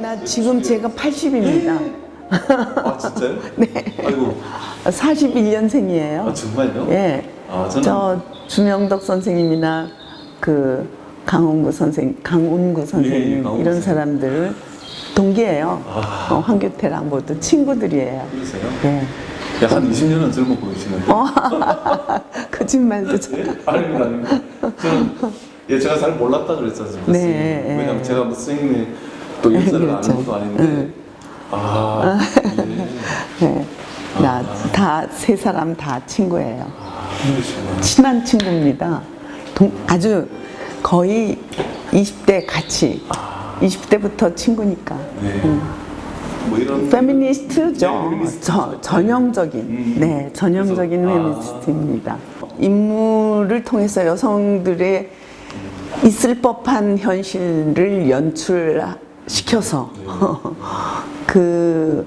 나 지금 제가 80입니다. 아 진짜요? 네. 아이고. 41년생이에요. 아 정말요? 예. 아 저는 저 주명덕 선생님이나 그 강운구 선생님 예, 강운구 이런 선생님. 사람들 동기예요. 아. 황교태랑 모두 친구들이에요. 그러세요? 예. 한 20년은 젊어 보이시는데. 거짓말도 좀. 예? 아닙니다, 아닙니다. 저는 제가 잘 몰랐다 그랬지 않습니까? 네, 예. 왜냐면 제가 뭐 선생님의 또 역사를 그렇죠. 아는 것도 아닌데. 아, 예. 네. 나 다 세 사람 다 친구예요. 그러시구나. 친한 친구입니다. 아주 거의 20대 같이 20대부터 친구니까. 네. 뭐 이런 페미니스트죠. 네, 페미니스트. 전형적인, 네, 전형적인 그래서- 페미니스트입니다. 인물을 통해서 여성들의 있을 법한 현실을 연출시켜서 그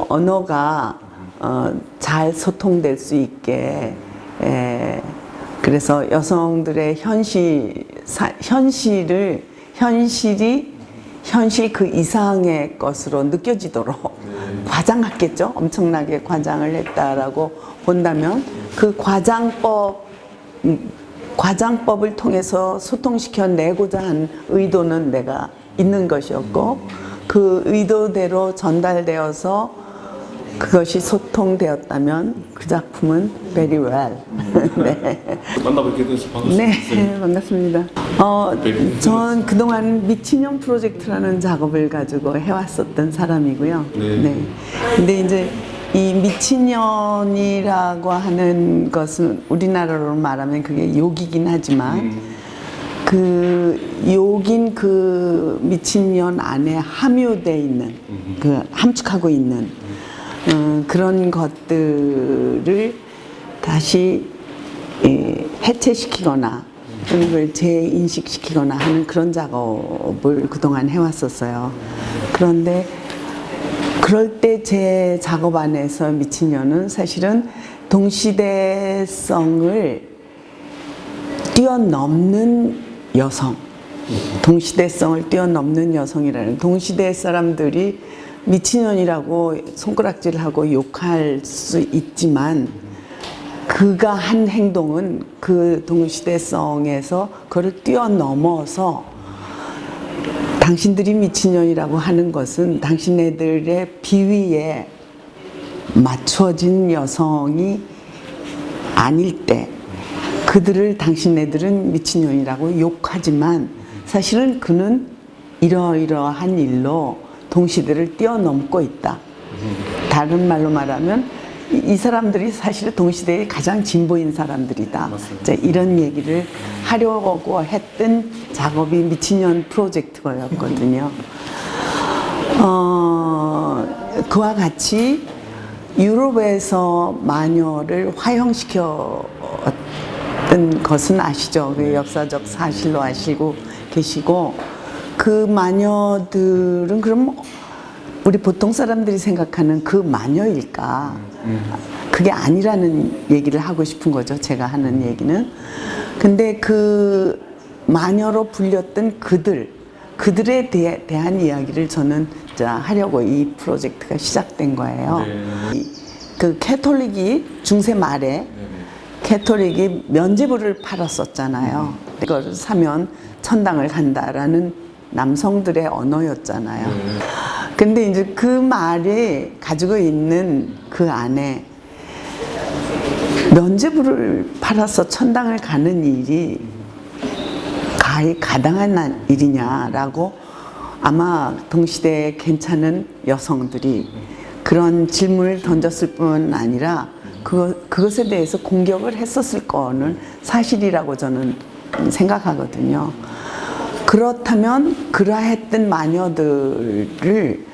언어가 잘 소통될 수 있게, 그래서 여성들의 현실 그 이상의 것으로 느껴지도록 과장했겠죠. 엄청나게 과장을 했다라고 본다면 그 과장법을 통해서 소통시켜 내고자 한 의도는 내가 있는 것이었고 그 의도대로 전달되어서 그것이 소통되었다면 그 작품은 very well. 네. 만나뵙게 돼서 반갑습니다. 네, 반갑습니다. 전 그동안 미친년 프로젝트라는 작업을 가지고 해왔었던 사람이고요. 네. 근데 이제 이 미친년이라고 하는 것은 우리나라로 말하면 그게 욕이긴 하지만 그 욕인 그 미친년 안에 함유되어 있는 그 함축하고 있는 그런 것들을 다시 해체시키거나 그걸 재인식시키거나 하는 그런 작업을 그동안 해왔었어요. 그런데 그럴 때 제 작업 안에서 미친년은 사실은 동시대성을 뛰어넘는 여성, 동시대성을 뛰어넘는 여성이라는 동시대 사람들이 미친년이라고 손가락질하고 욕할 수 있지만 그가 한 행동은 그 동시대성에서 그걸 뛰어넘어서 당신들이 미친년이라고 하는 것은 당신네들의 비위에 맞춰진 여성이 아닐 때 그들을 당신네들은 미친년이라고 욕하지만 사실은 그는 이러이러한 일로 동시대를 뛰어넘고 있다. 다른 말로 말하면 이 사람들이 사실 동시대의 가장 진보인 사람들이다. 이제 이런 얘기를 하려고 했던 작업이 미친년 프로젝트였거든요. 그와 같이 유럽에서 마녀를 화형시켰던 것은 아시죠? 그 역사적 사실로 아시고 계시고 그 마녀들은 그럼 우리 보통 사람들이 생각하는 그 마녀일까? 그게 아니라는 얘기를 하고 싶은 거죠. 제가 하는 얘기는. 근데 그 마녀로 불렸던 그들에 대한 이야기를 저는 하려고 이 프로젝트가 시작된 거예요. 그 캐톨릭이 중세 말에 캐톨릭이 면죄부를 팔았었잖아요. 이걸 사면 천당을 간다라는 남성들의 언어였잖아요. 근데 이제 그 말이 가지고 있는 그 안에 면죄부를 팔아서 천당을 가는 일이 가당한 일이냐라고 아마 동시대에 괜찮은 여성들이 그런 질문을 던졌을 뿐 아니라 그것에 대해서 공격을 했었을 거는 사실이라고 저는 생각하거든요. 그렇다면 그러했던 마녀들을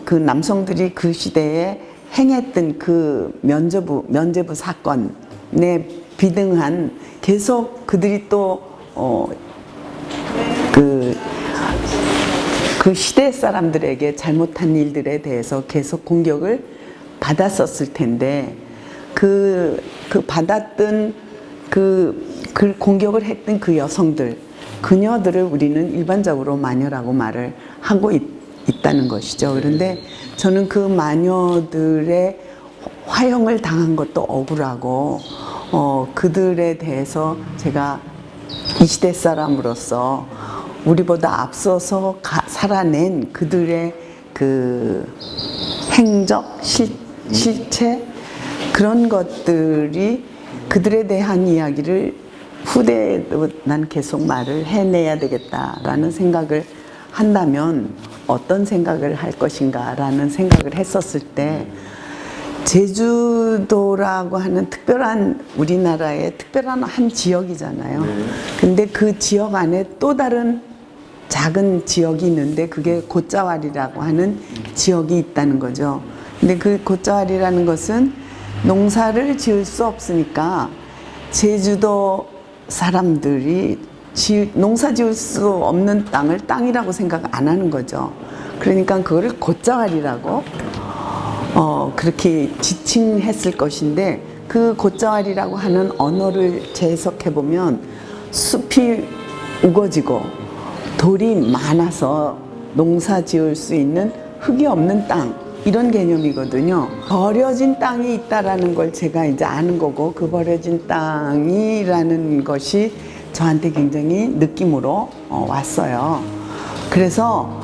그 남성들이 그 시대에 행했던 그 면죄부 사건에 비등한 계속 그들이 또 그 시대 사람들에게 잘못한 일들에 대해서 계속 공격을 받았었을 텐데 그 받았던 그 공격을 했던 그 여성들, 그녀들을 우리는 일반적으로 마녀라고 말을 하고 있다는 것이죠. 그런데 저는 그 마녀들의 화형을 당한 것도 억울하고 그들에 대해서 제가 이 시대 사람으로서 우리보다 앞서서 살아낸 그들의 그 행적, 실체 그런 것들이 그들에 대한 이야기를 후대에도 난 계속 말을 해내야 되겠다라는 생각을 한다면 어떤 생각을 할 것인가라는 생각을 했었을 때 제주도라고 하는 특별한 우리나라의 특별한 한 지역이잖아요. 근데 그 지역 안에 또 다른 작은 지역이 있는데 그게 곶자왈이라고 하는 지역이 있다는 거죠. 근데 그 곶자왈이라는 것은 농사를 지을 수 없으니까 제주도 사람들이 농사 지을 수 없는 땅을 땅이라고 생각 안 하는 거죠. 그러니까 그거를 곶자왈이라고 그렇게 지칭했을 것인데 그 곶자왈이라고 하는 언어를 재해석해 보면 숲이 우거지고 돌이 많아서 농사 지을 수 있는 흙이 없는 땅 이런 개념이거든요. 버려진 땅이 있다라는 걸 제가 이제 아는 거고 그 버려진 땅이라는 것이 저한테 굉장히 느낌으로 왔어요. 그래서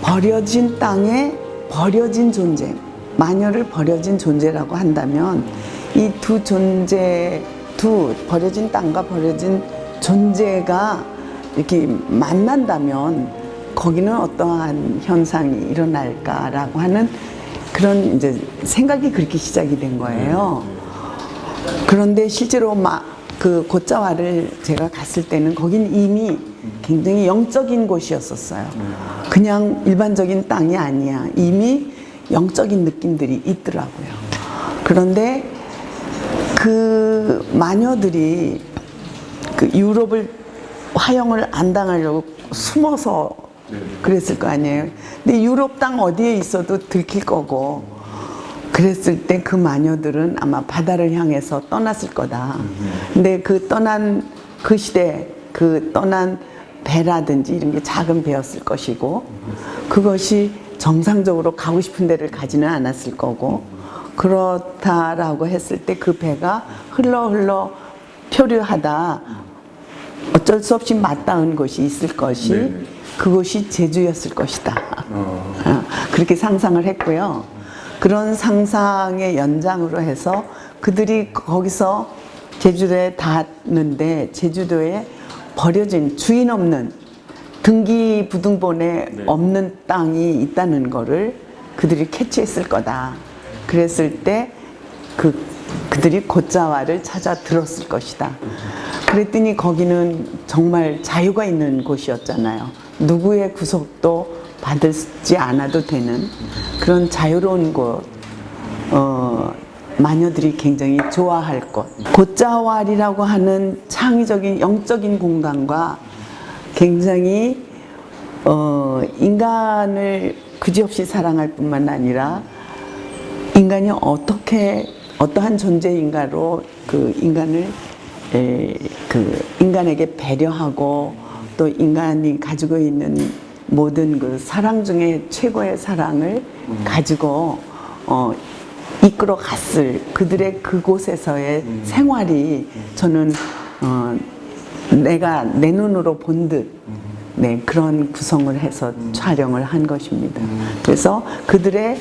버려진 땅에 버려진 존재, 마녀를 버려진 존재라고 한다면 이 두 버려진 땅과 버려진 존재가 이렇게 만난다면 거기는 어떠한 현상이 일어날까라고 하는 그런 이제 생각이 그렇게 시작이 된 거예요. 그런데 실제로 그 곶자왈을 제가 갔을 때는 거긴 이미 굉장히 영적인 곳이었었어요. 그냥 일반적인 땅이 아니야. 이미 영적인 느낌들이 있더라고요. 그런데 그 마녀들이 그 유럽을 화형을 안 당하려고 숨어서 그랬을 거 아니에요. 근데 유럽 땅 어디에 있어도 들킬 거고 그랬을 때 그 마녀들은 아마 바다를 향해서 떠났을 거다. 근데 그 떠난 그 시대 그 떠난 배라든지 이런 게 작은 배였을 것이고 그것이 정상적으로 가고 싶은 데를 가지는 않았을 거고 그렇다라고 했을 때 그 배가 흘러 표류하다 어쩔 수 없이 맞닿은 곳이 있을 것이 그곳이 제주였을 것이다. 그렇게 상상을 했고요. 그런 상상의 연장으로 해서 그들이 거기서 제주도에 닿았는데 제주도에 버려진 주인 없는 등기부등본에 없는 땅이 있다는 거를 그들이 캐치했을 거다. 그랬을 때 그들이 곶자왈을 찾아 들었을 것이다. 그랬더니 거기는 정말 자유가 있는 곳이었잖아요. 누구의 구속도 받지 않아도 되는 그런 자유로운 곳, 마녀들이 굉장히 좋아할 곳. 곶자왈이라고 하는 창의적인 영적인 공간과 굉장히 인간을 그지없이 사랑할 뿐만 아니라 인간이 어떻게 어떠한 존재인가로 그 인간을 그 인간에게 배려하고 또 인간이 가지고 있는 모든 그 사랑 중에 최고의 사랑을 가지고 이끌어 갔을 그들의 그곳에서의 생활이 저는 내가 내 눈으로 본 듯 네, 그런 구성을 해서 촬영을 한 것입니다. 그래서 그들의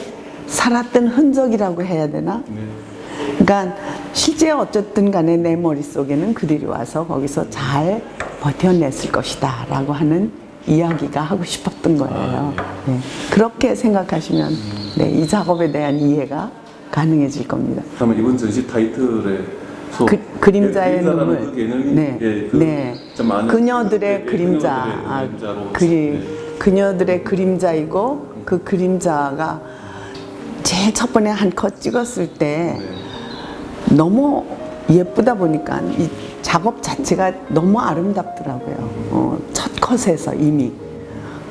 살았던 흔적이라고 해야 되나? 그러니까 실제 어쨌든 간에 내 머릿속에는 그들이 와서 거기서 잘 버텨냈을 것이다 라고 하는 이야기가 하고 싶었던 거예요. 네. 그렇게 생각하시면 네, 이 작업에 대한 이해가 가능해질 겁니다. 그러면 이번 전시 타이틀에 그림자의 눈물. 그 개념이 네. 네. 좀 많은 그녀들의 그림자. 그녀들의 그림자이고 그 그림자가 제일 첫 번에 한 컷 찍었을 때 너무 예쁘다 보니까 이 작업 자체가 너무 아름답더라고요. 첫 컷에서 이미.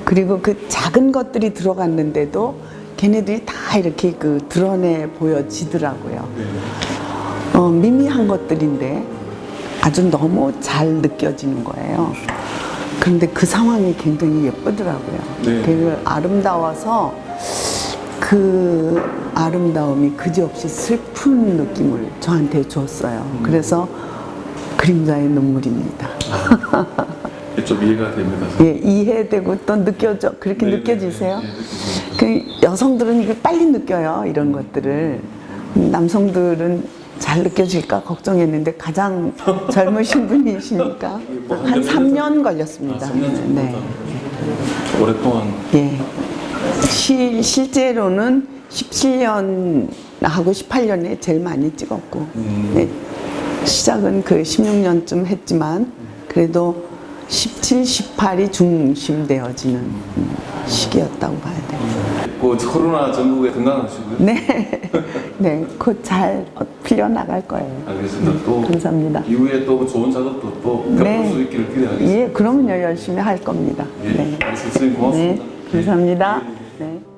그리고 그 작은 것들이 들어갔는데도 걔네들이 다 이렇게 그 드러내 보여지더라고요. 미미한 것들인데 아주 너무 잘 느껴지는 거예요. 그런데 그 상황이 굉장히 예쁘더라고요. 되게 아름다워서 그 아름다움이 그지없이 슬픈 느낌을 저한테 줬어요. 그래서 그림자의 눈물입니다. 좀 이해가 됩니다. 예, 이해되고 또 느껴져. 그렇게 느껴지세요? 그 여성들은 이걸 빨리 느껴요. 이런 것들을. 남성들은 잘 느껴질까 걱정했는데 가장 젊으신 분이시니까 한 3년 걸렸습니다. 3년 네. 오랫동안. 예. 실제로는 17년 하고 18년에 제일 많이 찍었고 네. 시작은 그 16년쯤 했지만 그래도 17, 18이 중심되어지는 시기였다고 봐야 돼요. 코로나 전국에 건강하시고요. 네, 네, 곧 잘 풀려나갈 거예요. 알겠습니다. 또 감사합니다. 이후에 또 좋은 작업도 또 겪을 수 있기를 기대하겠습니다. 예, 그러면요 열심히 할 겁니다. 예, 네, 알겠습니다. 선생님 고맙습니다. 네, 감사합니다. 네.